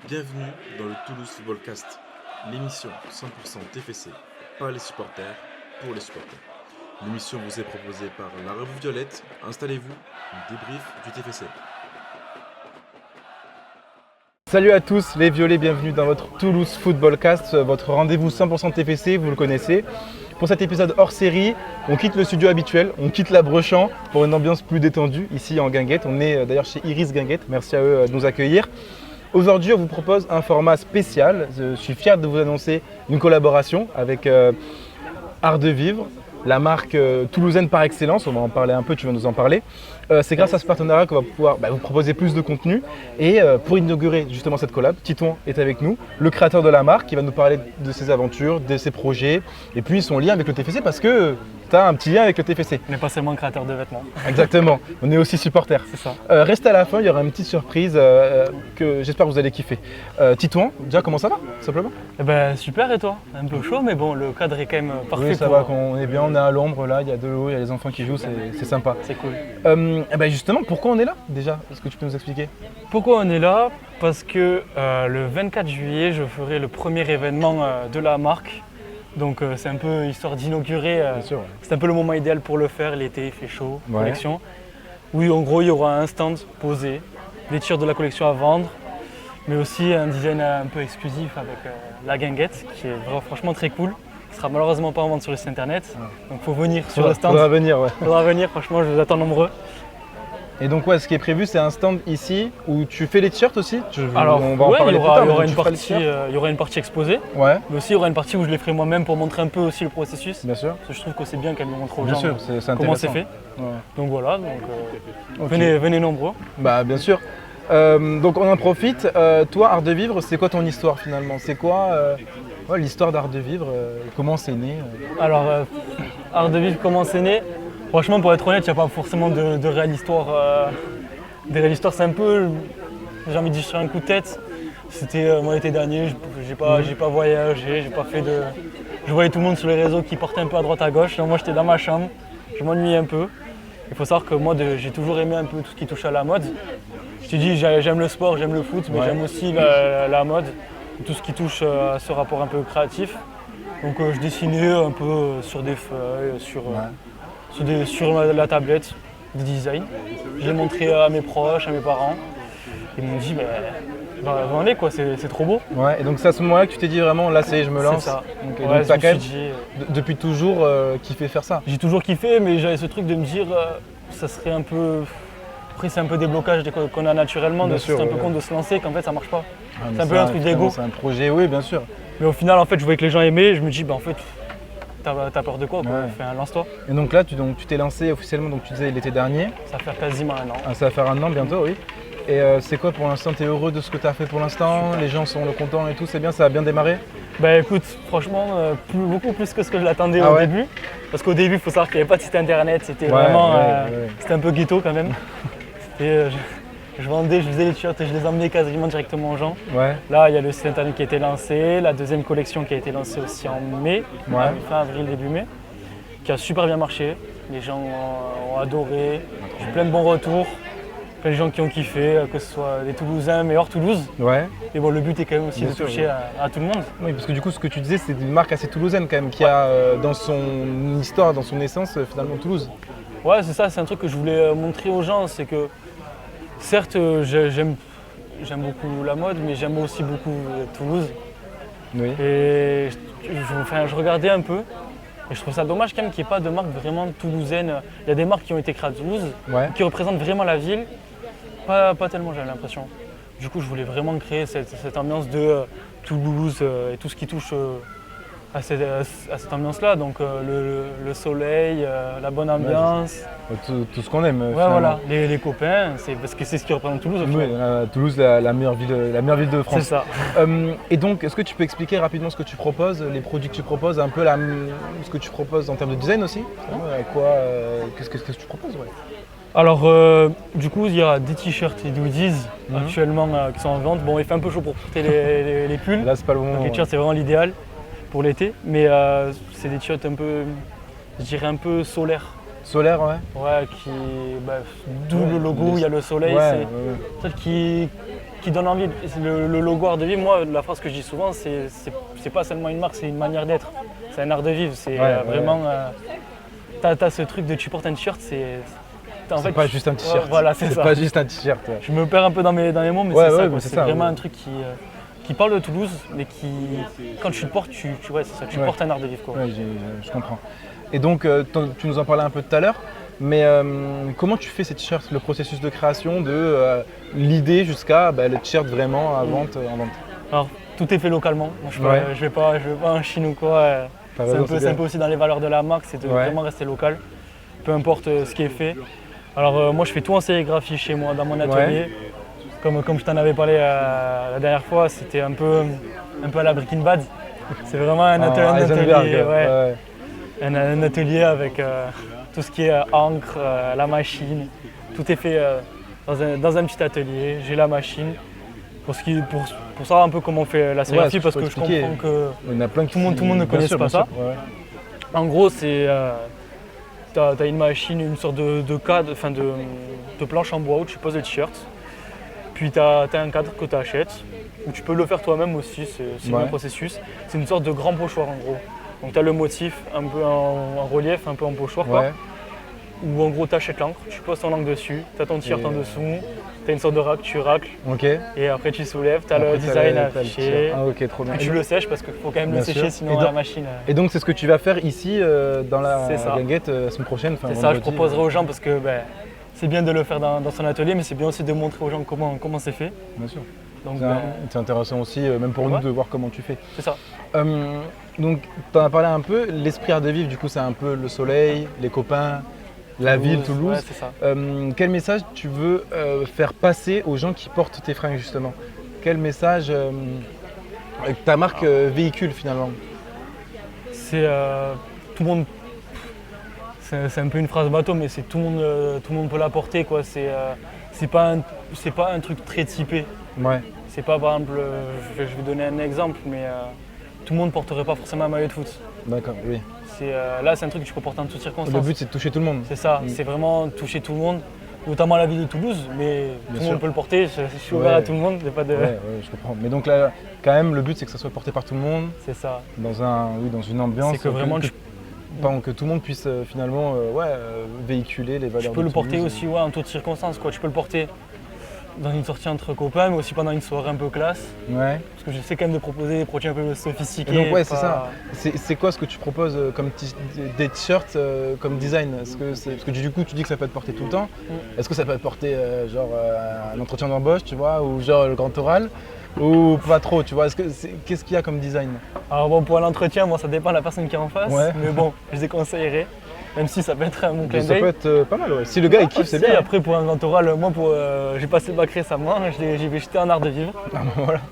Bienvenue dans le Toulouse Footballcast, l'émission 100% TFC, par les supporters, pour les supporters. L'émission vous est proposée par La Revue Violette. Installez-vous, débrief du TFC. Salut à tous les violets, bienvenue dans votre Toulouse Footballcast, votre rendez-vous 100% TFC, vous le connaissez. Pour cet épisode hors série, on quitte le studio habituel, on quitte la Brechamp pour une ambiance plus détendue ici en Guinguette. On est d'ailleurs chez Iris Guinguette, merci à eux de nous accueillir. Aujourd'hui, on vous propose un format spécial. Je suis fier de vous annoncer une collaboration avec Art de Vivre, la marque toulousaine par excellence. On va en parler un peu, tu vas nous en parler. C'est grâce à ce partenariat qu'on va pouvoir vous proposer plus de contenu. Et pour inaugurer justement cette collab, Titouan est avec nous, le créateur de la marque, qui va nous parler de ses aventures, de ses projets et puis son lien avec le TFC parce que tu as un petit lien avec le TFC. On n'est pas seulement créateur de vêtements. Exactement, on est aussi supporter. C'est ça. Restez à la fin, il y aura une petite surprise que j'espère que vous allez kiffer. Titouan, déjà comment ça va, tout simplement? Eh ben, super, et toi? Un peu chaud, mais bon, le cadre est quand même parfait. Oui, ça va, on est bien, on est à l'ombre là, il y a de l'eau, il y a les enfants qui jouent, c'est sympa. C'est cool. Justement, pourquoi on est là déjà? Est-ce que tu peux nous expliquer? Pourquoi on est là? Parce que le 24 juillet, je ferai le premier événement de la marque. Donc c'est un peu histoire d'inaugurer, c'est un peu le moment idéal pour le faire, l'été, il fait chaud, collection. Oui, en gros, il y aura un stand posé, des t-shirts de la collection à vendre, mais aussi un design un peu exclusif avec la guinguette, qui est franchement très cool. Qui sera malheureusement pas en vente sur le site internet, donc il faut venir sur le stand. Faudra venir, ouais. Faudra venir, franchement, je vous attends nombreux. Et donc ce qui est prévu, c'est un stand ici où tu fais les t-shirts aussi. Alors, on va en parler il plus tard, y aura mais une partie exposée, ouais, mais aussi il y aura une partie où je les ferai moi-même pour montrer un peu aussi le processus. bien sûr. Parce que je trouve que c'est bien qu'elle nous montre aux Bien gens sûr, c'est comment c'est intéressant. fait. Ouais. Donc voilà, Ok. venez nombreux. Bah bien sûr. Donc on en profite. Toi, Art de Vivre, c'est quoi ton histoire finalement? C'est quoi l'histoire d'Art de Vivre? Comment c'est né? Alors, Art de Vivre, comment c'est né? Franchement, pour être honnête, il n'y a pas forcément de réelle histoire. Des réelles histoires, c'est un peu, j'ai envie de dire, sur un coup de tête. C'était moi l'été dernier, j'ai pas voyagé, j'ai pas fait de. Je voyais tout le monde sur les réseaux qui partait un peu à droite à gauche. Donc moi j'étais dans ma chambre, je m'ennuyais un peu. Il faut savoir que moi j'ai toujours aimé un peu tout ce qui touche à la mode. Je te dis, j'aime le sport, j'aime le foot, mais j'aime aussi la mode, tout ce qui touche à ce rapport un peu créatif. Donc je dessinais un peu sur des feuilles, sur la tablette, des designs. Je l'ai montré à mes proches, à mes parents. Ils m'ont dit, venez quoi, c'est trop beau. Ouais, et donc c'est à ce moment-là que tu t'es dit vraiment, là je me lance. C'est ça. Donc Ouais, t'as je me quand même, suis dit, depuis toujours, kiffé faire ça. j'ai toujours kiffé, mais j'avais ce truc de me dire, ça serait un peu. Après, c'est un peu des blocages qu'on a naturellement, Bien de sûr, c'est un peu ouais. con de se lancer, qu'en fait ça marche pas. Ah, mais C'est un peu ça, un truc finalement, d'ego. C'est un projet, oui, bien sûr. Mais au final, en fait, je voyais que les gens aimaient, je me dis, en fait, t'as peur de quoi, quoi. Ouais. Enfin, lance-toi. Et donc là, tu t'es lancé officiellement, donc tu disais l'été dernier. Ça va faire quasiment un an. Ah, ça va faire un an bientôt, oui. Et c'est quoi pour l'instant? Tu es heureux de ce que tu as fait pour l'instant? Les gens sont contents et tout, c'est bien, ça a bien démarré? Bah écoute, franchement, beaucoup plus que ce que je l'attendais Ah au ouais? début. Parce qu'au début, il faut savoir qu'il n'y avait pas de site internet, c'était Ouais, vraiment. ouais. C'était un peu ghetto quand même. Et je vendais, je faisais les t-shirts et je les emmenais quasiment directement aux gens. Ouais, Là, il y a le site internet qui a été lancé, la deuxième collection qui a été lancée aussi en mai, Ouais. fin avril, début mai, qui a super bien marché. Les gens ont adoré, j'ai eu plein de bons retours, plein de gens qui ont kiffé, que ce soit des Toulousains mais hors Toulouse. ouais. Et bon, le but est quand même aussi Bien de sûr, toucher à tout le monde. Oui, parce que du coup, ce que tu disais, c'est une marque assez toulousaine quand même, qui a dans son histoire, dans son essence, finalement Toulouse. Ouais, c'est ça, c'est un truc que je voulais montrer aux gens, c'est que certes, j'aime beaucoup la mode, mais j'aime aussi beaucoup Toulouse. Oui. Et je regardais un peu, et je trouve ça dommage quand même qu'il n'y ait pas de marque vraiment toulousaine. Il y a des marques qui ont été créées à Toulouse, Ouais. qui représentent vraiment la ville, pas tellement j'avais l'impression. Du coup, je voulais vraiment créer cette ambiance de Toulouse et tout ce qui touche à cette ambiance-là. Donc le soleil, la bonne ambiance. Tout ce qu'on aime. Ouais, finalement. voilà, les copains, parce que c'est ce qui représente Toulouse. Au Oui, final. Toulouse, la meilleure ville de France. C'est ça. Et donc, est-ce que tu peux expliquer rapidement ce que tu proposes, les produits que tu proposes, un peu ce que tu proposes en termes de design aussi? Qu'est-ce que tu proposes, ouais. Alors, du coup, il y a des t-shirts et des hoodies actuellement qui sont en vente. Bon, il fait un peu chaud pour porter les pulls. Là, c'est pas le moment. Donc, les t-shirts, c'est vraiment l'idéal pour l'été. Mais c'est des t-shirts un peu, je dirais un peu solaires. Solaire, ouais. Ouais, d'où le logo, il y a le soleil, Ouais, c'est ouais, un truc qui donne envie. Le logo art de vivre, moi, la phrase que je dis souvent, c'est pas seulement une marque, c'est une manière d'être. C'est un art de vivre, c'est vraiment. T'as ce truc de tu portes un t-shirt, C'est pas juste un t-shirt. Voilà, c'est ça. pas juste un t-shirt. Ouais. Je me perds un peu dans mes mots, mais Ouais, c'est ouais, ça, mais c'est c'est ça, vraiment ouais. un truc qui parle de Toulouse, mais quand tu le portes, tu Ouais. portes un art de vivre, quoi. Ouais, je comprends. Et donc, tu nous en parlais un peu tout à l'heure, mais comment tu fais ces t-shirts, le processus de création, de l'idée jusqu'à le t-shirt vraiment en vente? Alors, tout est fait localement. Moi, je vais pas en Chine ou quoi. T'as C'est raison, un peu aussi dans les valeurs de la marque, c'est de vraiment rester local, peu importe ce qui est fait. Alors moi je fais tout en sérigraphie chez moi, dans mon atelier. Comme je t'en avais parlé la dernière fois, c'était un peu à la Breaking Bad. C'est vraiment un atelier avec tout ce qui est encre, la machine. Tout est fait dans un petit atelier. J'ai la machine. Pour savoir un peu comment on fait la sérigraphie, parce que je comprends que tout le monde ne connaisse pas ça. Ouais. En gros, t'as une machine, une sorte de cadre, de planche en bois où tu poses le t-shirt. Puis t'as un cadre que tu achètes, ou tu peux le faire toi-même aussi, c'est le même processus. C'est une sorte de grand pochoir en gros. Donc t'as le motif un peu en relief, un peu en pochoir quoi. Où en gros tu achètes l'encre, tu poses ton encre dessus, tu as ton t-shirt en dessous, tu as une sorte de rack, tu racles, et après tu soulèves, tu as le design affiché, trop bien. Et tu le sèches parce qu'il faut quand même le sécher sinon la machine… Et donc c'est ce que tu vas faire ici dans la guinguette la semaine prochaine? C'est ça, je proposerai aux gens parce que c'est bien de le faire dans son atelier, mais c'est bien aussi de montrer aux gens comment c'est fait. Bien sûr. Donc, c'est intéressant aussi, même pour nous, de voir comment tu fais. C'est ça. Donc tu en as parlé un peu, l'esprit art de vivre, du coup c'est un peu le soleil, les copains, la ville, Toulouse. Ouais, c'est ça. Quel message tu veux faire passer aux gens qui portent tes fringues justement? Quel message ta marque véhicule finalement? C'est tout le monde. C'est un peu une phrase bateau, mais c'est tout le monde peut la porter quoi. C'est pas un truc très typé. Ouais. C'est pas par exemple, je vais donner un exemple, mais tout le monde porterait pas forcément un maillot de foot. D'accord, oui. Là, c'est un truc que tu peux porter en toutes circonstances. Le but, c'est de toucher tout le monde. C'est ça, c'est vraiment toucher tout le monde, notamment la ville de Toulouse, mais tout le monde peut le porter. Je suis ouvert à tout le monde. Ouais, je comprends. Mais donc là, quand même, le but, c'est que ça soit porté par tout le monde. C'est ça. Dans une ambiance. C'est que vraiment que tout le monde puisse finalement véhiculer les valeurs. Tu peux le porter aussi en toutes circonstances. Tu peux le porter dans une sortie entre copains, mais aussi pendant une soirée un peu classe. Ouais. Parce que j'essaie quand même de proposer des produits un peu sophistiqués. Et donc c'est ça. C'est quoi ce que tu proposes comme des t-shirts comme design? Parce que du coup tu dis que ça peut être porté tout le temps. Est-ce que ça peut être porté un entretien d'embauche, tu vois, ou genre le grand oral, ou pas trop, tu vois? Qu'est-ce qu'il y a comme design? Alors bon, pour l'entretien, ça dépend de la personne qui est en face, mais bon, je déconseillerais. Même si ça peut être un bon clin d'œil. Ça peut être pas mal, ouais. Si le gars il kiffe, c'est bien. Après pour un grand oral, moi j'ai passé le bac récemment, j'y vais jeter en art de vivre.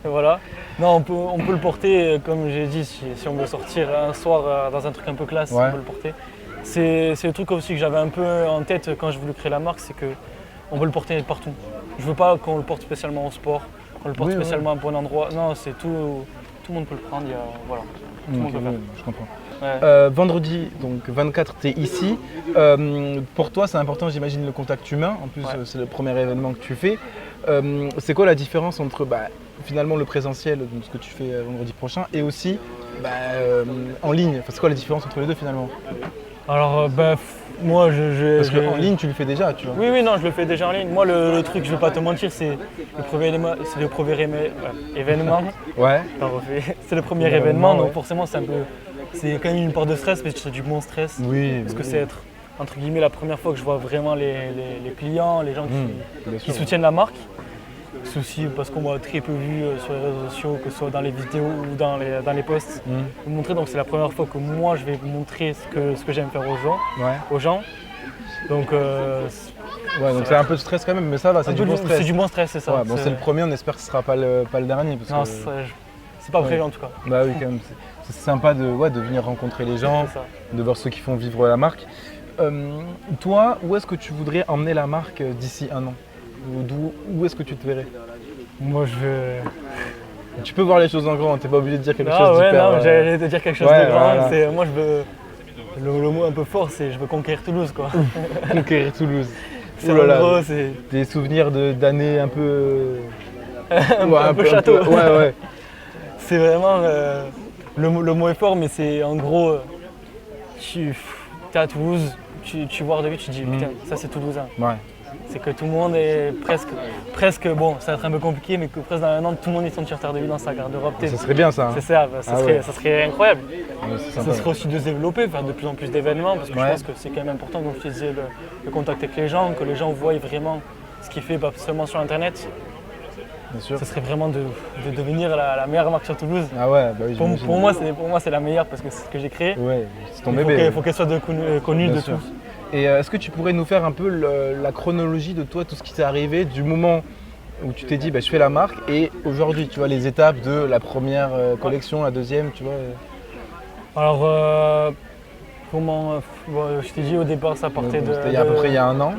Voilà. Non, on peut le porter, comme j'ai dit, si on veut sortir un soir dans un truc un peu classe, on peut le porter. C'est le truc aussi que j'avais un peu en tête quand je voulais créer la marque, c'est qu'on peut le porter partout. Je veux pas qu'on le porte spécialement au sport, qu'on le porte spécialement à un bon endroit. Non, c'est tout le monde peut le prendre, voilà. Tout le monde peut le faire. Je comprends. Ouais. Vendredi, donc 24, tu es ici. Pour toi, c'est important, j'imagine, le contact humain. En plus, c'est le premier événement que tu fais. C'est quoi la différence entre finalement le présentiel, donc ce que tu fais vendredi prochain, et aussi en ligne? C'est quoi la différence entre les deux finalement? Alors, moi, Parce qu'en ligne, tu le fais déjà, tu vois. Oui, non, je le fais déjà en ligne. Moi, le truc, je vais pas te mentir, c'est le premier événement. Ouais. C'est le premier événement, donc forcément, c'est quand même une part de stress, mais c'est du bon stress. Oui. Parce que c'est être, entre guillemets, la première fois que je vois vraiment les clients, les gens qui soutiennent la marque. C'est aussi parce qu'on m'a très peu vu sur les réseaux sociaux, que ce soit dans les vidéos ou dans les posts. Montrer, donc c'est la première fois que moi je vais montrer ce que j'aime faire aux gens. Donc donc c'est un peu de stress quand même, mais ça va, c'est du bon stress. C'est du bon stress, c'est ça. Ouais, c'est le premier, on espère que ce sera pas le dernier. Parce non, c'est pas prévu en tout cas. Bah oui, quand même. C'est sympa de venir rencontrer les gens, de voir ceux qui font vivre la marque. Toi, où est-ce que tu voudrais emmener la marque d'ici un an? Où est-ce que tu te verrais? Moi, je veux… Tu peux voir les choses en grand, t'es pas obligé de dire quelque chose d'hyper… Non, j'allais te dire quelque chose de grand. Voilà. Moi, le mot un peu fort, c'est je veux conquérir Toulouse, quoi. Conquérir Toulouse. C'est Ouh là en là. gros, c'est Des souvenirs d'années un peu. un peu château. Ouais. C'est vraiment, le mot est fort, mais c'est en gros, tu es à Toulouse, tu vois Ardeville, tu te dis putain, ça c'est toulousain. Ouais. C'est que tout le monde est presque, bon, ça va être un peu compliqué, mais que presque dans un an, tout le monde est son t-shirt Ardeville dans sa garde-robe. Ça serait bien ça. Hein. C'est ça, ça serait incroyable. Ouais, c'est Ça sympa. serait aussi de se développer, faire de plus en plus d'événements, parce que je pense que c'est quand même important, comme je te disais, le contact avec les gens, que les gens voient vraiment ce qu'il fait, pas seulement sur Internet. Bien sûr. Ça serait vraiment de devenir la meilleure marque sur Toulouse. Ah ouais, bah oui, j'imagine. Pour moi, c'est la meilleure parce que c'est ce que j'ai créé. Ouais, c'est ton Il faut bébé. faut qu'elle soit connue Bien de sûr. tous. Et est-ce que tu pourrais nous faire un peu la chronologie de toi, tout ce qui t'est arrivé, du moment où tu t'es dit je fais la marque et aujourd'hui, tu vois, les étapes de la première collection, la deuxième, tu vois. Alors, je t'ai dit au départ, ça partait de. C'était à peu près il y a un an.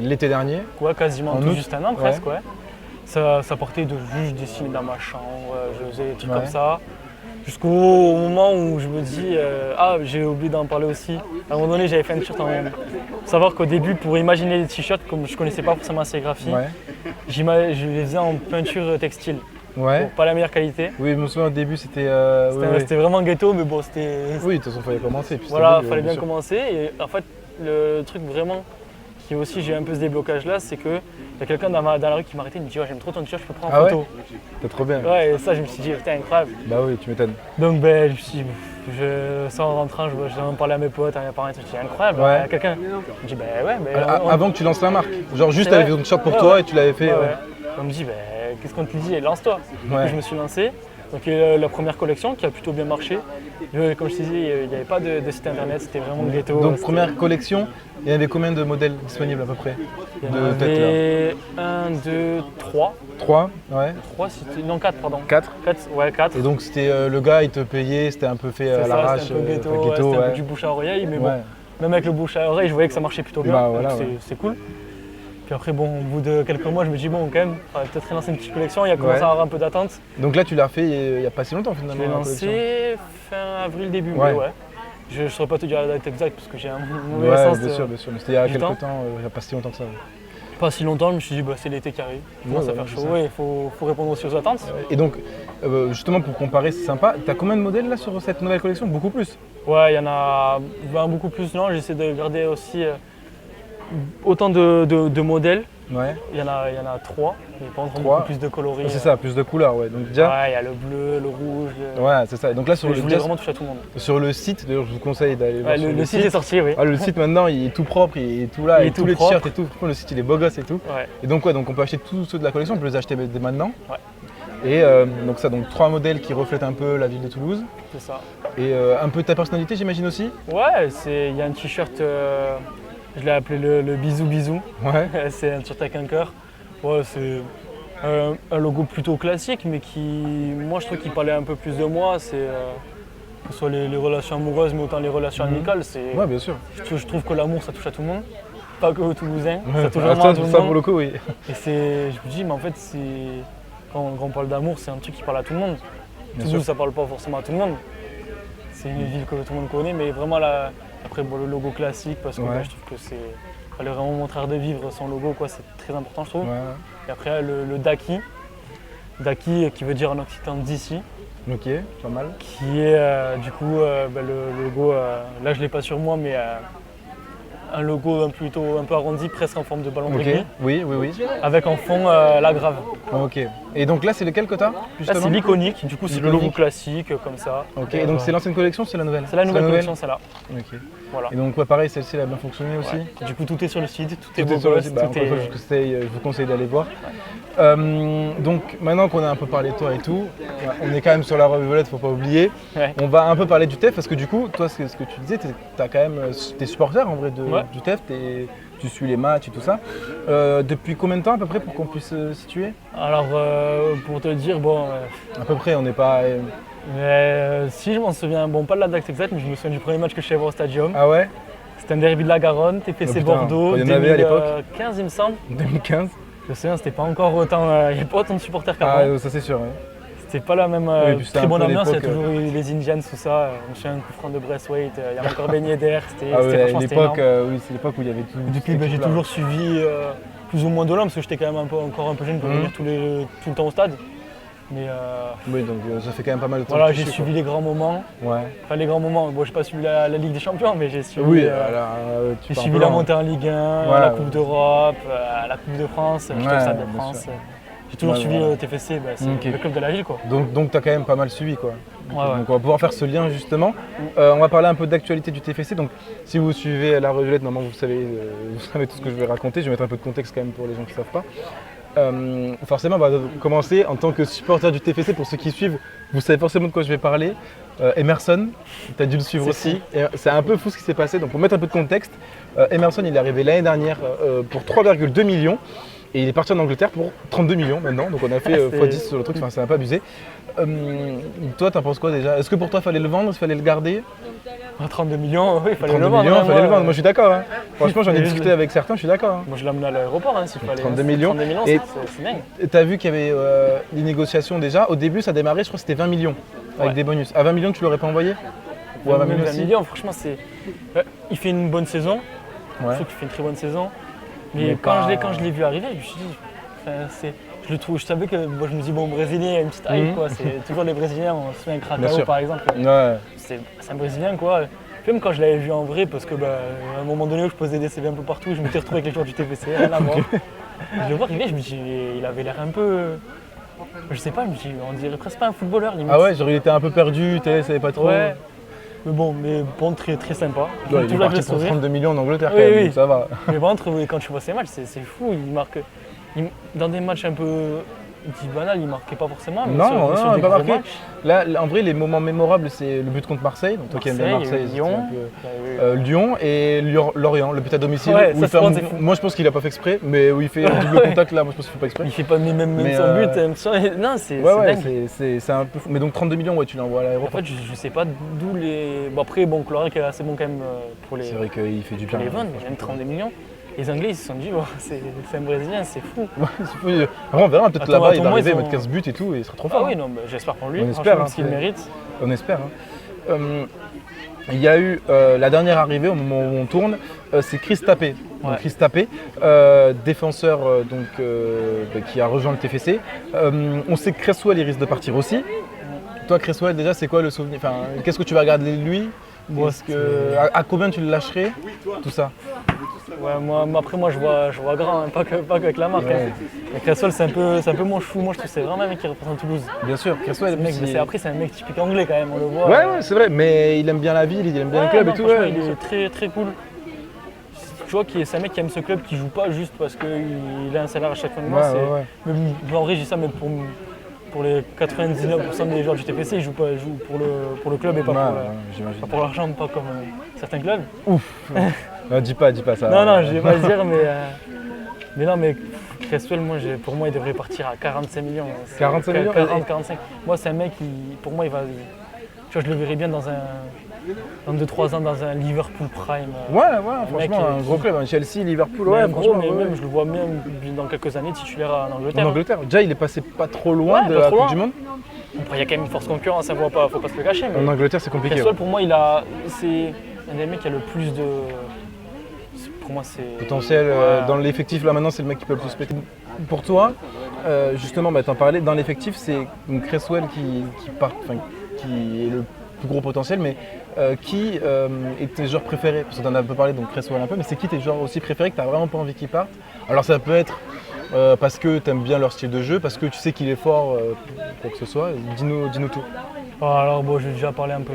L'été dernier. Quasiment En tout août. juste un an presque, ouais. Ça partait de juste dessiner dans ma chambre, je faisais des trucs comme ça. Jusqu'au moment où je me dis, j'ai oublié d'en parler aussi. À un moment donné, j'avais fait un t-shirt en même. Faut savoir qu'au début, pour imaginer les t-shirts, comme je connaissais pas forcément la sérigraphie, je les faisais en peinture textile. Ouais. Bon, pas la meilleure qualité. Oui, je me souviens au début, c'était. C'était vraiment ghetto, mais bon, c'était. Oui, de toute façon, il fallait commencer. Puis Voilà, il fallait bien commencer. Et en fait, le truc vraiment qui aussi, j'ai eu un peu ce déblocage là, c'est que y a quelqu'un dans la rue qui m'arrêtait et me dit j'aime trop ton t-shirt, je peux prendre en photo. C'est trop bien. Ouais, et ça, je me suis dit, putain, incroyable. Bah oui, tu m'étonnes. Donc, je me suis dit, sans rentrant, je en parlais à mes potes, à mes parents, je me suis dit, incroyable, Ouais. y a quelqu'un. Je me dis, Avant que tu lances la marque. Genre, juste, C'est t'avais vrai. fait ton t-shirt pour Ouais, toi ouais. et tu l'avais fait. Ouais. On me dit, qu'est-ce qu'on te dit, lance-toi. Ouais. Donc, je me suis lancé. Donc, la première collection qui a plutôt bien marché. Comme je te disais, il n'y avait pas de site internet, c'était vraiment ghetto. Donc, première collection, il y avait combien de modèles disponibles à peu près? Il y en de tête, là. avait 1, 2, 3. 3, ouais. 3, c'était. Non, 4, pardon. 4. 4. Et donc, c'était le gars, il te payait, c'était un peu fait à l'arrache. C'était un peu ghetto, c'était un peu du bouche à oreille, mais bon, même avec le bouche à oreille, je voyais que ça marchait plutôt bien. Bah, voilà, donc c'est cool. Puis après, bon, au bout de quelques mois, je me dis, bon, quand même, on va peut-être relancer une petite collection, il y a commencé à avoir un peu d'attente. Donc là, tu l'as fait il n'y a pas si longtemps finalement. Je l'ai la collection. lancé fin avril, début Ouais. mai, ouais. Je ne saurais pas te dire la date exacte parce que j'ai un mauvais Ouais, sens. bien sûr. Mais c'était il y a du quelques temps. temps, il n'y a pas si longtemps que ça. Pas si longtemps, je me suis dit, c'est l'été qui arrive, il commence à faire c'est chaud, ça. et il faut répondre aussi aux attentes. Et donc, justement, pour comparer, c'est sympa. Tu as combien de modèles là sur cette nouvelle collection? Beaucoup plus. Ouais, il y en a beaucoup plus. Non, j'essaie de garder aussi autant de modèles. Ouais. Il y en a 3, mais par contre Trois. beaucoup plus de coloris. C'est ça, plus de couleurs, ouais. Donc déjà. Ouais, il y a le bleu, le rouge. Ouais, c'est ça. Et donc là, Je voulais vraiment toucher à tout le monde. sur le site, d'ailleurs, je vous conseille d'aller voir. Ouais, sur le site est sorti, oui. Ah, le site maintenant, il est tout propre, il est tout là, Il est et tous tout les propre. t-shirts et tout. Franchement, le site, il est beau gosse et tout. Ouais. Et donc, donc on peut acheter tous ceux de la collection, on peut les acheter dès maintenant. Ouais. Et donc 3 modèles qui reflètent un peu la ville de Toulouse. C'est ça. Et un peu ta personnalité, j'imagine aussi. Ouais, il y a un t-shirt, je l'ai appelé le bisou bisou. Ouais. C'est un t-shirt avec un cœur. Ouais, c'est un logo plutôt classique, mais moi je trouve qu'il parlait un peu plus de moi. C'est que ce soit les relations amoureuses, mais autant les relations amicales. Ouais, bien sûr. Je trouve que l'amour, ça touche à tout le monde. Pas que aux Toulousains, Ouais, ça touche ah, vraiment à tout le ça, monde. pour le coup, oui. Et je me dis, mais en fait, quand on parle d'amour, c'est un truc qui parle à tout le monde. Bien Toulouse, sûr. ça parle pas forcément à tout le monde. C'est une ville que tout le monde connaît, mais vraiment après le logo classique, parce que Ouais. je trouve que fallait vraiment montrer de vivre son logo, quoi, c'est très important, je trouve. Ouais. Et après, le Daki qui veut dire en occitan d'ici, Ok, pas mal. qui est du coup le logo, là je l'ai pas sur moi, mais un logo plutôt un peu arrondi, presque en forme de ballon de Ok, rugby, oui. avec en fond la grave. Ok. Et donc là, c'est lequel que t'as Là justement? c'est l'iconique, du coup c'est le logo L'iconique. classique comme ça. Ok, et donc c'est l'ancienne collection ou c'est la nouvelle? C'est la nouvelle collection, celle-là. Ok. Voilà. Et donc ouais, pareil, celle-ci elle a bien fonctionné aussi. Ouais. Du coup tout est sur le site, tout est Tout beau est sur le gosse, site, bah, tout encore une fois, est... je vous conseille d'aller voir. Donc maintenant qu'on a un peu parlé de toi et tout, on est quand même sur la revue Violette, faut pas oublier. Ouais. On va un peu parler du TEF parce que du coup, toi, ce que tu disais, t'es supporter en vrai Ouais. du TEF, tu suis les matchs et tout ça. Depuis combien de temps à peu près pour qu'on puisse situer? Alors pour te dire, bon, À peu près, on n'est pas. si je m'en souviens, bon pas de la date exacte, mais je me souviens du premier match que je suis allé voir au Stadium. Ah ouais? C'était un derby de la Garonne, TFC Oh putain, Bordeaux, il y en avait à l'époque 2015 il me semble. 2015? Je me souviens, c'était pas encore autant, il n'y avait pas autant de supporters qu'avant. Ah, ça c'est sûr, ouais. C'était pas la même puis c'était très un bonne peu ambiance, il y a l'époque, toujours eu les Indians, tout ça. Je me souviens un coup franc de Braithwaite, il y avait encore Ben Yedder, c'était Ah ouais, franchement c'était énorme. oui, c'est l'époque où il y avait tout. Depuis, j'ai toujours suivi plus ou moins de loin parce que j'étais quand même encore un peu jeune pour venir tout le temps au stade. Mais Oui, donc ça fait quand même pas mal de temps. voilà, que tu j'ai suis, suivi les grands moments. quoi. Ouais. Enfin, les grands moments. Bon, j'ai pas suivi la Ligue des Champions, mais j'ai suivi, Oui, j'ai suivi la montée en Ligue 1, Ouais, la ouais. Coupe d'Europe, la Coupe de France, j'étais au Stade de bien France. sûr. J'ai toujours Ouais, suivi voilà. le TFC, c'est Ok. le club de la ville, quoi. Donc tu as quand même pas mal suivi, quoi. Ouais, ouais. Donc on va pouvoir faire ce lien justement. On va parler un peu d'actualité du TFC. Donc si vous suivez la Reviolette, normalement vous savez tout ce que je vais raconter. Je vais mettre un peu de contexte quand même pour les gens qui ne savent pas. Forcément, on va commencer en tant que supporter du TFC. Pour ceux qui suivent, vous savez forcément de quoi je vais parler. Emerson, tu as dû le suivre C'est aussi. Et c'est un peu fou ce qui s'est passé. Donc pour mettre un peu de contexte, Emerson il est arrivé l'année dernière pour 3,2 millions. Et il est parti en Angleterre pour 32 millions maintenant, donc on a fait x10 sur le truc, enfin, c'est un peu abusé. Toi, t'en penses quoi déjà? Est-ce que pour toi, il fallait le vendre, il fallait le garder? À 32 millions, oui, il fallait 32 le vendre. millions, hein, il fallait le vendre, moi je suis d'accord. Hein. Franchement, j'en ai Et discuté avec certains, je suis d'accord. Hein. Moi, je l'ai amené à l'aéroport, s'il fallait. 32 millions. 32 millions, Et- c'est dingue. T'as vu qu'il y avait des négociations déjà. Au début, ça démarrait, je crois que c'était 20 millions avec Ouais. des bonus. À 20 millions, tu l'aurais pas envoyé? Ou à 20 millions 20 aussi? millions, franchement, il fait une bonne saison. Ouais. Je trouve qu'il fait une très bonne saison. Mais Mais quand pas- je l'ai vu arriver, je me suis dit, je savais que moi, je me dis, bon, Brésilien, il y a une petite hype, quoi. C'est toujours les Brésiliens, on se souvient Bien Krakao sûr. par exemple. Ouais. C'est un Brésilien, quoi. Même quand je l'avais vu en vrai, parce que à un moment donné où je posais des CV un peu partout, je m'étais retrouvé avec les joueurs du TFC, rien à voir. Je le vois arriver, je me dis, il avait l'air un peu. Je sais pas, je me dis, on dirait presque pas un footballeur, limite. Ah ouais, genre il était un peu perdu, tu savais pas trop. Ouais. Mais bon, très, très sympa. Ouais, il est Toujours avec parti le pour sourire. 32 millions en Angleterre Oui, quand même, oui. donc ça va. Mais par contre, quand tu vois ses matchs, c'est fou. Il marque. Dans des matchs un peu dit banal, il marquait pas forcément. Mais Non, sur non, des il a pas gros marqué. matchs, Là, en vrai, les moments mémorables, c'est le but contre Marseille. Donc toi qui aimes bien Marseille, il y a eu c'était Lyon. un peu- il y a eu- Lyon et Lorient, le but à domicile. Ouais, où ça, il fait un c'est mouvement- fou. moi, je pense qu'il a pas fait exprès, mais où il fait un double contact là, moi je pense qu'il fait pas exprès. Il fait pas même Mais, son but. Non, c'est Ouais, dingue. c'est un peu fou. Mais donc 32 millions, ouais, tu l'envoies à En l'aéroport. fait, je sais pas d'où les. Bon, après, Clorac est assez bon quand même pour les, C'est vrai qu'il fait du pour bien. les vendre, mais même 32 millions. Les Anglais, ils se sont dit, bon, c'est un Brésilien, c'est fou. Ouais, c'est fou. Après, on verra, peut-être Attends, là-bas, il va moi, arriver, ils mettre ont- 15 buts et tout, et il sera trop Ah fort. oui, hein. non, j'espère pour lui. On Franchement, espère, hein, parce qu'il c'est- mérite. On espère. Hein. Il y a eu la dernière arrivée au moment où on tourne, c'est Chris Tapé. Donc, Ouais. Chris Tapé, défenseur qui a rejoint le TFC. On sait que Cresswell il risque de partir aussi. Toi, Cresswell, déjà, c'est quoi le souvenir? Enfin, qu'est-ce que tu vas regarder de lui? Moi, À combien tu le lâcherais? Tout ça. Ouais, après, moi, je vois grand, hein, pas qu'avec la marque. Ouais. Hein. Mais Cresswell, c'est un peu mon chevou. Moi, je trouve que c'est vraiment un mec qui représente Toulouse. Bien sûr, Cresswell. Mec, si- après, c'est un mec typique anglais quand même, on le voit. Ouais, ouais, c'est vrai, mais il aime bien la ville, il aime bien le Ouais, club non, et tout. franchement, Ouais. il est très, très cool. Tu vois, c'est un mec qui aime ce club, qui joue pas juste parce qu'il a un salaire à chaque fin de mois. Ouais, c'est- ouais, ouais. Mais en vrai, j'ai ça, mais pour les 99% des joueurs du TFC, ils jouent pour le club et pas Ouais, pour, ouais, j'imagine. pas pour l'argent, pas comme certains clubs. Ouf. Non, dis pas ça. Non, je vais pas le dire, mais non, mais Cresswell, pour moi, il devrait partir à 45 millions. 45 millions 40, 45. Moi, c'est un mec qui, pour moi, tu vois, je le verrais bien dans 2-3 ans dans un Liverpool Prime. Ouais, mec, franchement, un gros club, un Chelsea, Liverpool, Ouais, ouais, gros, franchement, mais ouais. même, je le vois même dans quelques années titulaire en En Angleterre. Angleterre. Déjà, il est passé pas trop loin Ouais, de pas la trop Coupe loin. du Monde. Après, il y a quand même une force concurrence, ça faut pas se le cacher. En Mais Angleterre, c'est compliqué. Cresswell, Ouais. pour moi, c'est un des mecs qui a le plus de. Pour moi, c'est. Potentiel Ouais. dans l'effectif, là maintenant, c'est le mec qui peut le plus péter. Pour toi, justement, t'en parlais, dans l'effectif, c'est donc Cresswell qui est le plus gros potentiel, mais qui est tes joueurs préférés? Parce que t'en as un peu parlé, donc Cresswell un peu, mais c'est qui tes joueurs aussi préférés que t'as vraiment pas envie qu'ils partent? Alors ça peut être parce que t'aimes bien leur style de jeu, parce que tu sais qu'il est fort, quoi que ce soit. Dis-nous tout. Oh, alors, bon, j'ai déjà parlé un peu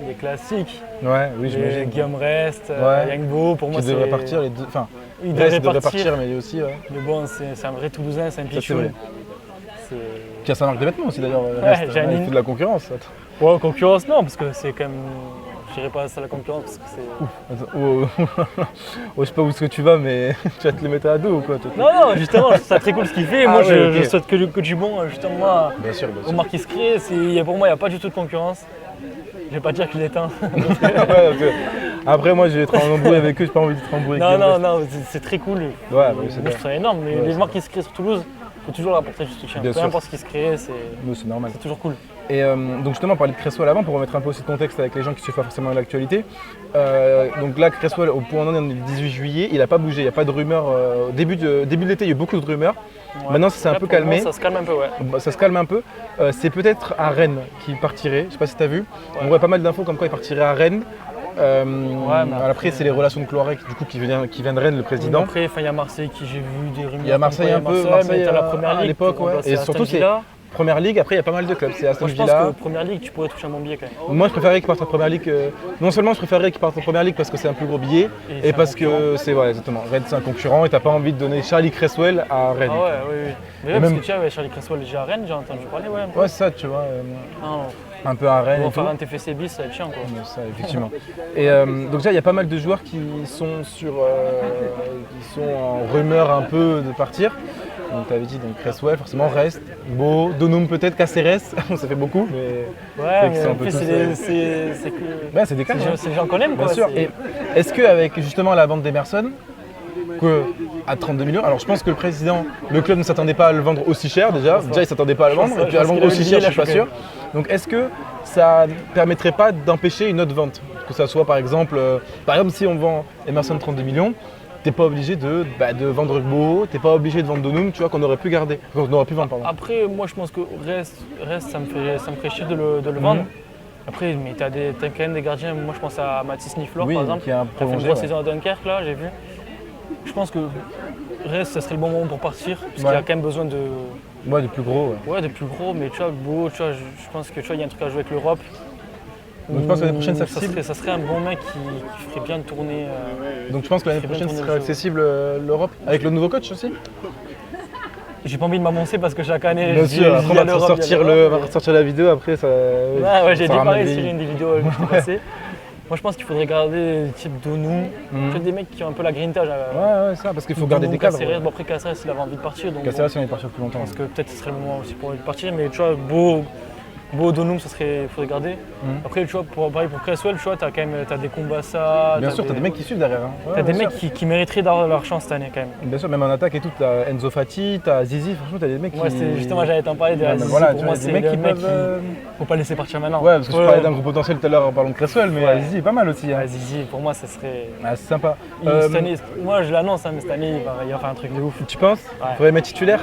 des classiques. Ouais, oui, Les j'imagine. Guillaume Rest, Ouais. Yangbo, pour moi, Qui c'est. devrait partir, les deux. Enfin, Il Rest devrait devrait partir. partir, mais lui aussi, ouais. Mais bon, c'est un vrai Toulousain, c'est un Ça, c'est pichou. vrai. C'est- Qui a sa marque de vêtements aussi d'ailleurs. Rest, il Janine. fait de la concurrence. Attends. Ouais, concurrence, non, parce que c'est quand même. Je dirais pas ça la concurrence, parce que c'est. Attends, je sais pas où est-ce que tu vas, mais tu vas te les mettre à dos ou quoi? Toi, Non, justement, je trouve ça très cool ce qu'il fait. Ah Moi, ouais, ok. je souhaite que du bon, justement, Bien sûr, bien au sûr. Marquis Cré. Pour moi, il n'y a pas du tout de concurrence. Je vais pas dire qu'il est un. Ouais, parce que après, moi, je vais être en embrouille avec eux, j'ai pas envie d'être embrouillé avec Non, Guillaume non, Rest. non, c'est très cool. Ouais, Moi, mais c'est je bien. trouve ça énorme. Mais Ouais, les c'est Marquis Cré sur Toulouse, faut toujours apporter du soutien. Bien Peu sûr. importe ce qui se crée, c'est Nous, c'est normal. toujours cool. Et donc justement, on parlait de Cresswell avant, pour remettre un peu aussi de contexte avec les gens qui suivent pas forcément l'actualité. Donc là, Cresswell, au point où on en est, on est le 18 juillet, il n'a pas bougé, il n'y a pas de rumeurs. Au début de l'été, il y a eu beaucoup de rumeurs. Ouais. Maintenant, ça s'est un Là, peu pour le moment, calmé. Ça se calme un peu, ouais. Bah, ça se calme un peu. C'est peut-être à Rennes qu'il partirait, je sais pas si tu as vu. On voit pas mal d'infos comme quoi il partirait à Rennes. mais après, c'est les relations de Cloirec du coup, qui vient de Rennes, le président. Après, il y a Marseille qui j'ai vu des rumeurs. Il y a Marseille un peu, Marseille t'as la première à ligue l'époque, pour ouais. remplacer Et Aston surtout, c'est Villa. Première Ligue, après il y a pas mal de clubs. C'est Aston Moi, je pense Villa. que première ligue, tu pourrais toucher un bon billet quand même. Moi je préférerais qu'il parte en première ligue. Non seulement je préférerais qu'il parte en première ligue parce que c'est un plus gros billet, c'est et un parce concurrent. que c'est exactement. Rennes c'est un concurrent et t'as pas envie de donner Charlie Cresswell à Rennes. Ah ouais, oui, oui. Mais Et ouais, parce même- que tu vois, Charlie Cresswell déjà à Rennes, j'ai entendu parler, ouais. Un peu. Ouais, c'est ça, tu vois. Non, Un peu à Rennes. on va Et tout. faire un TFC bis, ça va être chiant quoi. Ouais, ça, effectivement. Et donc déjà, il y a pas mal de joueurs qui sont qui sont en rumeur un peu de partir. Donc tu avais dit donc Cresswell, forcément reste, Beau, Donum peut-être, Caceres, ça fait beaucoup, mais Ouais, qu'ils mais sont un en peu plus, tous, c'est que. ouais, c'est des cas. hein. C'est des gens qu'on aime quoi. Bien sûr. c'est- Et est-ce qu'avec justement la vente d'Emerson, à 32 millions, alors je pense que le club ne s'attendait pas à le vendre aussi cher déjà. Je pense Déjà, il ne s'attendait pas à le vendre, pense et puis à le qu'il vendre a aussi oublié, cher, je là, suis pas sûr. Donc est-ce que ça ne permettrait pas d'empêcher une autre vente? Que ça soit par exemple si on vend Emerson 32 millions, t'es pas obligé de vendre Beau, t'es pas obligé de vendre Donum, tu vois, qu'on aurait pu garder, qu'on aurait pu vendre, pardon. Après, moi je pense que reste ça me ferait chier de le vendre. Après, mais t'as quand même des gardiens, moi je pense à Mathis Niflor Oui, par exemple, qui a qui a fait une prolongé, grosse ouais. saison à Dunkerque là, j'ai vu. Je pense que reste, ça serait le bon moment pour partir, parce qu'il y a Ouais. quand même besoin de, Ouais, de plus gros. Ouais. ouais, de plus gros, mais tu vois, Beau, tu vois, je pense que tu vois, il y a un truc à jouer avec l'Europe. Donc je pense que l'année prochaine, c'est Où accessible. ça serait un bon mec qui ferait bien tourner. Donc je pense que l'année C'est bien prochaine, ce tourné sera le jeu. accessible l'Europe, avec le nouveau coach aussi. J'ai pas envie de m'avancer parce que chaque année, Bien je dis- sûr, je après dis on va à l'Europe, ressortir il y a l'Europe, mais- ressortir la vidéo, après ça. Ouais, j'ai ça dit ramène pareil des- sur une des vidéos que je t'ai passées. Moi je pense qu'il faudrait garder le type Donou, Mhm. des mecs qui ont un peu la grintage. Ouais, ça, parce qu'il faut garder des cadres. Bon, après Caceres, il avait envie de partir, donc Caceres, bon, on est parti plus longtemps. je pense que peut-être ce serait le moment aussi pour lui de partir, mais tu vois, Beau Donum, il faudrait garder. Mhm. Après, tu vois, pareil pour Cresswell, tu vois, t'as quand même des Combassa. Bien sûr, t'as des mecs qui suivent derrière. Hein. Ouais, T'as des bien mecs sûr. qui mériteraient d'avoir leur chance cette année quand même. Bien sûr, même en attaque et tout, t'as Enzo Fati, t'as Zizi, franchement, t'as des mecs Moi, qui. justement, j'allais t'en parler de Ouais, la mais Zizi. voilà, Pour tu moi, vois, c'est des mecs qui le mec peuvent. faut pas laisser partir maintenant. Ouais, parce que je parlais d'un gros potentiel tout à l'heure en parlant de Cresswell, mais Ouais. Zizi est pas mal aussi. Hein. Ouais, Zizi, pour moi, ça serait. Ah, c'est sympa. Cette année, moi, je l'annonce, hein, mais cette année, il va faire un truc de ouf. Tu penses Ouais. Il faudrait mettre titulaire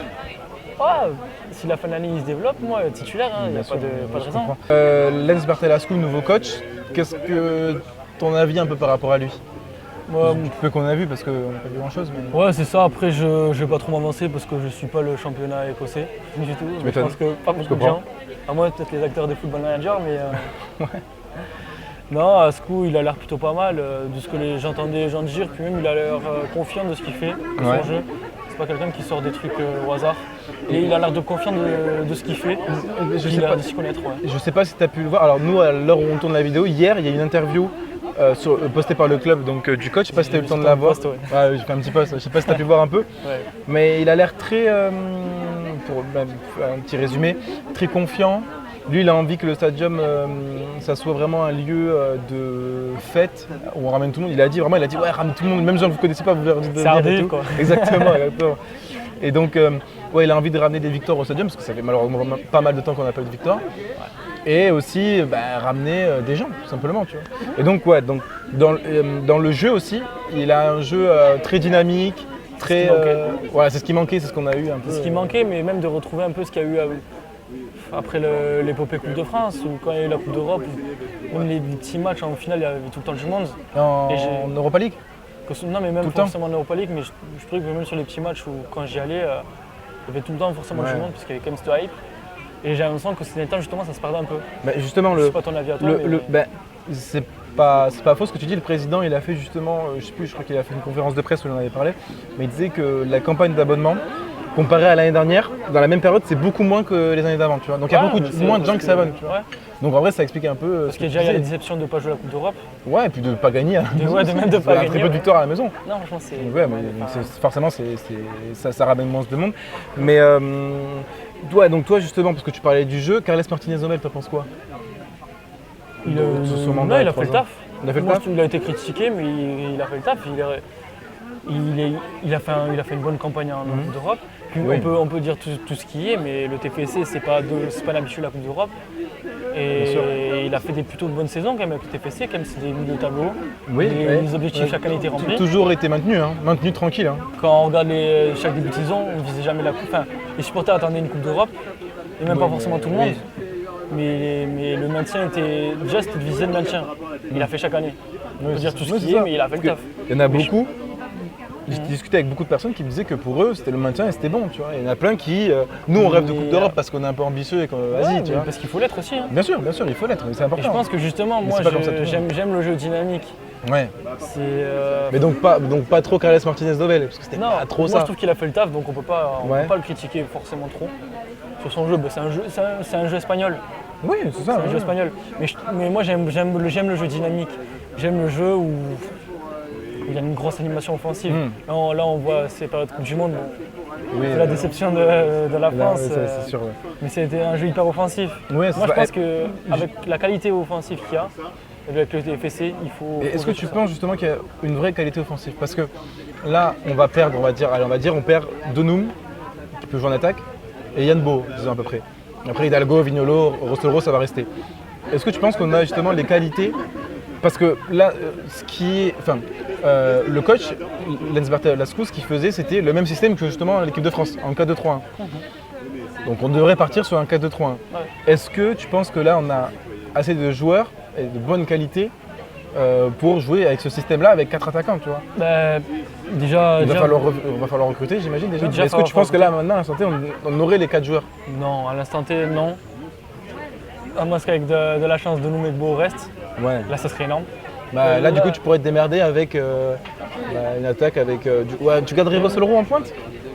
Ah, si la fin de l'année il se développe, moi, titulaire, il n'y a Bien sûr, pas de je raison. comprends. Lens Bartelascu, nouveau coach, qu'est-ce que ton avis un peu par rapport à lui? Moi, Peu qu'on a vu parce qu'on n'a pas vu grand chose. Mais... ouais, c'est ça. Après, je ne vais pas trop m'avancer parce que je ne suis pas le championnat écossais du tout. Je m'étonnes. pense que pas beaucoup de comprends. gens. À moins peut-être les acteurs des football managers, mais. Non, Ascou, il a l'air plutôt pas mal de ce que j'entendais les gens dire. Puis même, il a l'air confiant de ce qu'il fait, de Ouais. son jeu. C'est pas quelqu'un qui sort des trucs au hasard. Et il a l'air de confiant de ce qu'il fait. Je sais Il a pas. l'air de s'y connaître, ouais. Je sais pas si tu as pu le voir. Alors nous, à l'heure où on tourne la vidéo, hier, il y a une interview postée par le club donc, du coach. Je sais pas si tu as eu le temps de la voir. Post, ouais. Ouais, j'ai fait un petit post. Je sais pas si tu as pu voir un peu. Ouais. Mais il a l'air très, pour un petit résumé, très confiant. Lui, il a envie que le stadium, ça soit vraiment un lieu de fête où on ramène tout le monde. Il a dit ouais, ramène tout le monde, même gens que vous connaissez pas, vous leur dites de C'est venir et Ardèche, tout. quoi. Exactement, exactement. Et donc, ouais, il a envie de ramener des victoires au stadium parce que ça fait malheureusement pas mal de temps qu'on n'a pas eu de victoire. Et aussi ramener des gens, tout simplement, tu vois. Et donc, ouais, donc, dans le jeu aussi, il a un jeu très dynamique, très. qui manquait. Voilà, c'est ce qui manquait, c'est ce qu'on a eu un peu. C'est ce qui manquait, mais même de retrouver un peu ce qu'il y a eu après l'épopée Coupe de France, ou quand il y a eu la Coupe d'Europe, ou même les petits matchs en finale, il y avait tout le temps du monde. En Et Europa League. Non, mais même Tout le temps. forcément en Europa League, mais je trouvais que même sur les petits matchs où quand j'y allais, il y avait tout le temps forcément Ouais. du monde, parce qu'il y avait quand même cette hype. Et j'ai l'impression que ces derniers temps, justement, ça se perdait un peu. Bah, justement, Je sais pas ton avis à toi, mais c'est pas faux ce que tu dis. Le président, il a fait justement, je sais plus, je crois qu'il a fait une conférence de presse où il en avait parlé, mais il disait que la campagne d'abonnement, comparée à l'année dernière, dans la même période, c'est beaucoup moins que les années d'avant, tu vois. Donc il y a Ouais, beaucoup mais c'est moins de gens parce qui s'abonnent, tu vois. Ouais, Donc en vrai, ça explique un peu. parce ce qu'il y que a tu déjà la disais. déception de ne pas jouer la Coupe d'Europe. Ouais, et puis de pas gagner. Ouais, de même de pas Très gagner, peu de ouais. victoires à la maison. Non, franchement, c'est. Donc, ouais, mais forcément, ça ramène moins de monde. Mais donc toi justement, parce que tu parlais du jeu, Carles Martinez-Omel, t'en penses quoi? Il De son non, mandat il à a fait le 3 ans. taf. Il a fait le Moi, taf. Il a été critiqué, mais il a fait le taf. il a fait une bonne campagne en Coupe d'Europe. Puis Oui. on peut dire tout ce qui est, mais le TFC, c'est pas l'habitude de la Coupe d'Europe. Bien sûr. Et il a fait plutôt de bonnes saisons quand même avec le TFC, quand même c'est des milieux de tableau. Oui, Les objectifs chaque année étaient remplis. Toujours été maintenu tranquille. Hein. Quand on regarde chaque début de saison, on ne visait jamais la coupe. Enfin, les supporters attendaient une Coupe d'Europe, et même pas forcément tout le monde. Mais le maintien était. Déjà, c'était de viser le maintien. Il a fait chaque année. On peut dire tout ce qui est, mais il a fait le taf. Il y en a beaucoup. J'ai discuté avec beaucoup de personnes qui me disaient que pour eux, c'était le maintien et c'était bon. Tu vois. Il y en a plein qui. Nous, on rêve de Coupe d'Europe parce qu'on est un peu ambitieux et qu'on. Vas-y, tu vois. Parce qu'il faut l'être aussi. Hein. Bien sûr, il faut l'être, c'est important. Et je pense que justement, moi, j'aime le jeu dynamique. Ouais. C'est. Mais donc pas trop Carles Martinez-Dovel, parce que c'était pas trop moi, ça. je trouve qu'il a fait le taf, donc on peut pas le critiquer forcément trop. Sur son jeu, c'est un jeu espagnol. Oui, c'est ça. C'est un jeu espagnol. Mais moi, j'aime le jeu dynamique. J'aime le jeu où il y a une grosse animation offensive. Là, on voit ces périodes de Coupe du Monde. C'est la déception de la France. C'est sûr. Ouais. Mais c'était un jeu hyper offensif. Ouais, moi, je pense qu'avec la qualité offensive qu'il y a, avec le TFC, il faut. Est-ce que tu penses justement qu'il y a une vraie qualité offensive? Parce que là, on va perdre, on perd Donum, qui peut jouer en attaque, et Yann Bo, disons à peu près. Après Hidalgo, Vignolo, Rostero, ça va rester. Est-ce que tu penses qu'on a justement les qualités? Parce que là, le coach, Lensbert Lascaux, ce qu'il faisait, c'était le même système que justement l'équipe de France, en 4-2-3-1. Donc on devrait partir sur un 4-2-3-1. Ouais. Est-ce que tu penses que là, on a assez de joueurs et de bonne qualité pour jouer avec ce système-là, avec 4 attaquants, tu vois? Déjà, Il va falloir recruter, j'imagine, déjà. Oui, déjà, Est-ce que tu penses que là, maintenant, à l'instant T, on aurait les 4 joueurs? Non, à l'instant T, non. À moins qu'avec de la chance de nous mettre beau au reste, Ouais. là, ça serait énorme. Là, du coup, tu pourrais te démerder avec une attaque avec. Tu garderais Rosselleroux en pointe?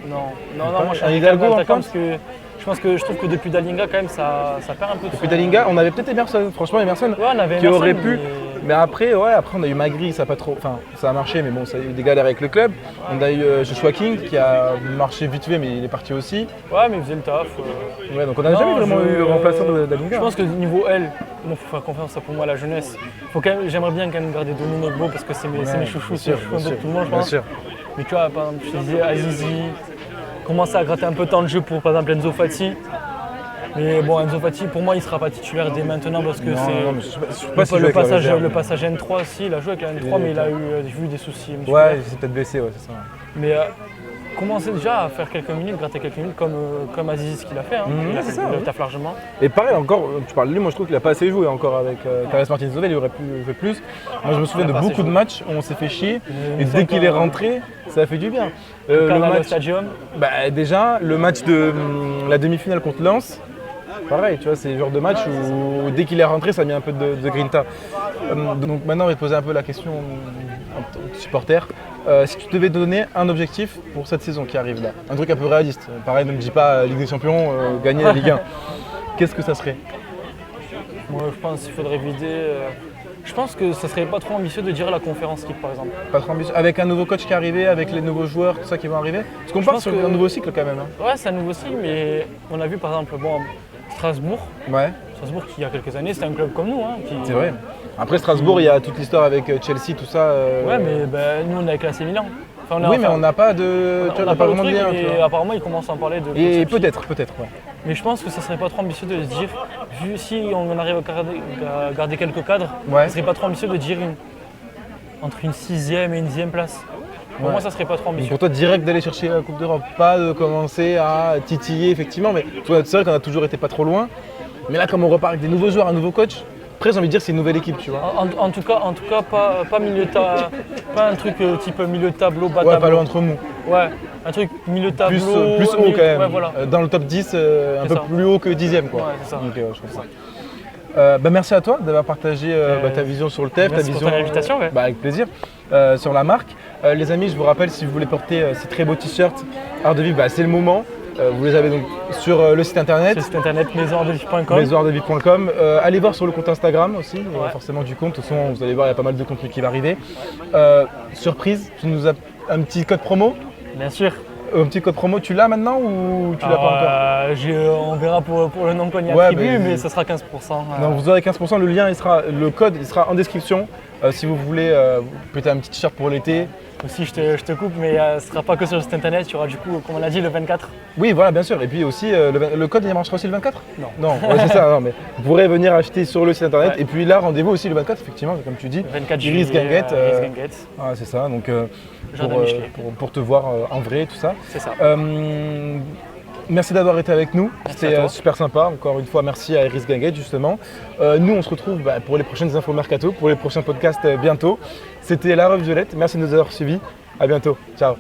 Non, moi je suis un un Hidalgo en attaquant pointe? parce que je trouve que depuis Dalinga, quand même, ça perd un peu de Depuis Dalinga, on avait peut-être Emerson, franchement, Emerson, Ouais, on avait qui Emerson, aurait pu. Mais après, on a eu Magri, ça a pas trop. Enfin, ça a marché, mais bon, ça a eu des galères avec le club. On a eu Joshua King qui a marché vite fait, mais il est parti aussi. Ouais, mais il faisait le taf. Ouais, donc on n'a jamais vraiment eu le remplaçant de Dalinga. Je pense que niveau L, il faut faire confiance pour moi à la jeunesse. J'aimerais bien quand même garder Denis Megbo parce que c'est mes chouchous, c'est les chouchous de tout le monde, je pense. Bien sûr. Mais tu vois, par exemple, je disais Azizi, commencer à gratter un peu de temps de jeu pour par exemple Enzo Fati. Mais bon, Enzo Fati, pour moi, il ne sera pas titulaire dès maintenant parce que le passage N3 aussi, il a joué avec la N3, mais il a eu des soucis. Ouais, il s'est peut-être blessé, ouais, c'est ça. Mais commencer déjà à faire quelques minutes, gratter quelques minutes comme Aziz ce qu'il a fait. Il a fait le taf largement. Et pareil, encore, tu parles de lui, moi je trouve qu'il n'a pas assez joué encore avec Carles Martinez-Dovel, il aurait pu jouer plus. Moi je me souviens de beaucoup de matchs où on s'est fait chier et dès qu'il est rentré, ça a fait du bien. Le match au Stadium. Déjà, le match de la demi-finale contre Lens, pareil, tu vois, c'est le genre de match où dès qu'il est rentré, ça a mis un peu de grinta. Donc maintenant, on va te poser un peu la question en tant que supporter. Si tu devais donner un objectif pour cette saison qui arrive là, un truc un peu réaliste, pareil, ne me dis pas Ligue des Champions, gagner la Ligue 1, qu'est-ce que ça serait? Moi, je pense qu'il faudrait vider. Je pense que ça serait pas trop ambitieux de dire la Conférence League par exemple. Pas trop ambitieux. Avec un nouveau coach qui est arrivé, avec les nouveaux joueurs, tout ça qui vont arriver. Parce qu'on part sur un nouveau cycle quand même. Hein. Ouais, c'est un nouveau cycle, mais on a vu par exemple Strasbourg. Ouais. Strasbourg qui il y a quelques années, c'était un club comme nous. Hein, C'est vrai. Après Strasbourg, il y a toute l'histoire avec Chelsea, tout ça. Ouais, mais nous on est avec l'AC Milan. Oui, mais on n'a pas de. On n'a pas vraiment de lien. Apparemment, ils commencent à en parler de. Et peut-être, ouais. Mais je pense que ça serait pas trop ambitieux de se dire, si on arrive à garder quelques cadres, ça serait pas trop ambitieux de dire entre une 6e et une 10e place. Pour moi, ça serait pas trop ambitieux. Donc pour toi, direct d'aller chercher la Coupe d'Europe, pas de commencer à titiller effectivement, mais c'est vrai qu'on a toujours été pas trop loin. Mais là, comme on repart avec des nouveaux joueurs, un nouveau coach, après j'ai envie de dire c'est une nouvelle équipe, tu vois. En tout cas, pas milieu de pas un truc type milieu de tableau, bas tableau. Pas le entre mou. Ouais, un truc milieu de tableau. Plus haut quand même. Ouais, voilà. Dans le top 10, un peu plus haut que 10e quoi. Ouais, c'est ça. Ok, je comprends. Merci à toi d'avoir partagé ta vision sur le TEF, ta vision. Pour ton invitation, ouais. Avec plaisir. Sur la marque. Les amis, je vous rappelle, si vous voulez porter ces très beaux t-shirts Art de Vivre, c'est le moment. Vous les avez donc sur le site internet. Sur le site internet maisonardevivre.com. maisonardevivre.com. Allez voir sur le compte Instagram aussi, forcément du compte. De toute façon, vous allez voir, il y a pas mal de contenu qui va arriver. Surprise, tu nous as un petit code promo. Bien sûr. Un petit code promo, tu l'as maintenant ou tu l'as pas encore? On verra pour le nom qu'on y attribue, mais ça sera 15%. Donc vous aurez 15%, le code il sera en description. Si vous voulez, peut-être un petit t-shirt pour l'été. Aussi, je te coupe, mais ce ne sera pas que sur le site internet, il y aura du coup, comme on l'a dit, le 24. Oui, voilà, bien sûr. Et puis aussi, le code, il marchera aussi le 24 ? Non. Non, ouais, c'est ça. Non, mais vous pourrez venir acheter sur le site internet. Ouais. Et puis là, rendez-vous aussi le 24, effectivement, comme tu dis. Le 24 Iris juillet, Guinguette. Iris Guinguette, Ah, c'est ça. Donc, Jardin Michelet. pour te voir en vrai, tout ça. C'est ça. Merci d'avoir été avec nous, Merci à c'était toi. super sympa. Encore une fois, merci à Iris Guinguette justement. Nous, on se retrouve pour les prochaines infos mercato, pour les prochains podcasts bientôt. C'était La Revue Violette, merci de nous avoir suivis. À bientôt, ciao.